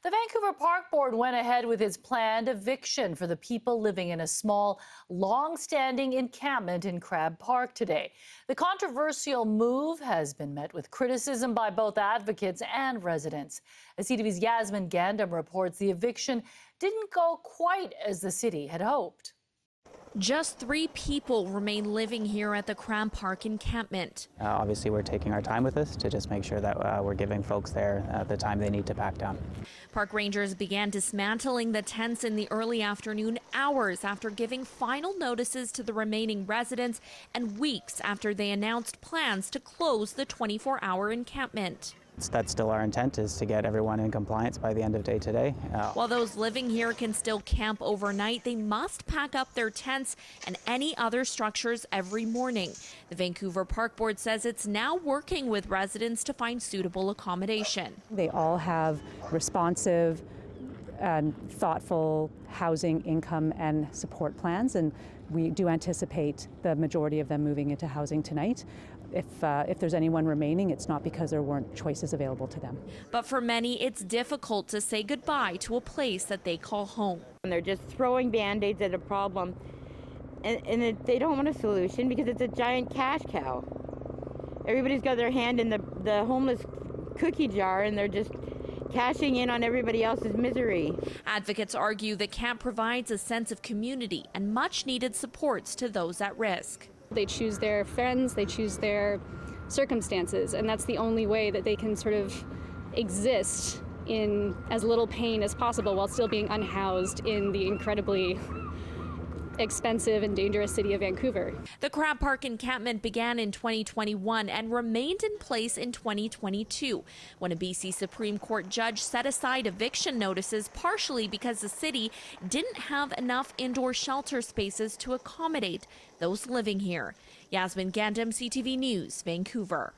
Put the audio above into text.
The Vancouver Park Board went ahead with its planned eviction for the people living in a small, long-standing encampment in Crab Park today. The controversial move has been met with criticism by both advocates and residents. As CTV's Yasmin Gandam reports, the eviction didn't go quite as the city had hoped. Just 3 people remain living here at the Crab Park encampment. Obviously, we're taking our time with this to just make sure that we're giving folks there the time they need to pack down. Park rangers began dismantling the tents in the early afternoon hours after giving final notices to the remaining residents and weeks after they announced plans to close the 24-hour encampment. That's still our intent, is to get everyone in compliance by the end of day today. While those living here can still camp overnight, they must pack up their tents and any other structures every morning. The Vancouver Park Board says it's now working with residents to find suitable accommodation. They all have responsive and thoughtful housing, income and support plans, and we do anticipate the majority of them moving into housing tonight. If there's anyone remaining, it's not because there weren't choices available to them. But for many, it's difficult to say goodbye to a place that they call home. And they're just throwing Band-Aids at a problem, and they don't want a solution because it's a giant cash cow. Everybody's got their hand in the homeless cookie jar, and they're just cashing in on everybody else's misery. Advocates argue the camp provides a sense of community and much needed supports to those at risk. They choose their friends, they choose their circumstances, and that's the only way that they can sort of exist in as little pain as possible while still being unhoused in the incredibly expensive and dangerous city of Vancouver. The Crab Park encampment began in 2021 and remained in place in 2022 when a BC Supreme Court judge set aside eviction notices partially because the city didn't have enough indoor shelter spaces to accommodate those living here. Yasmin Gandam, CTV News, Vancouver.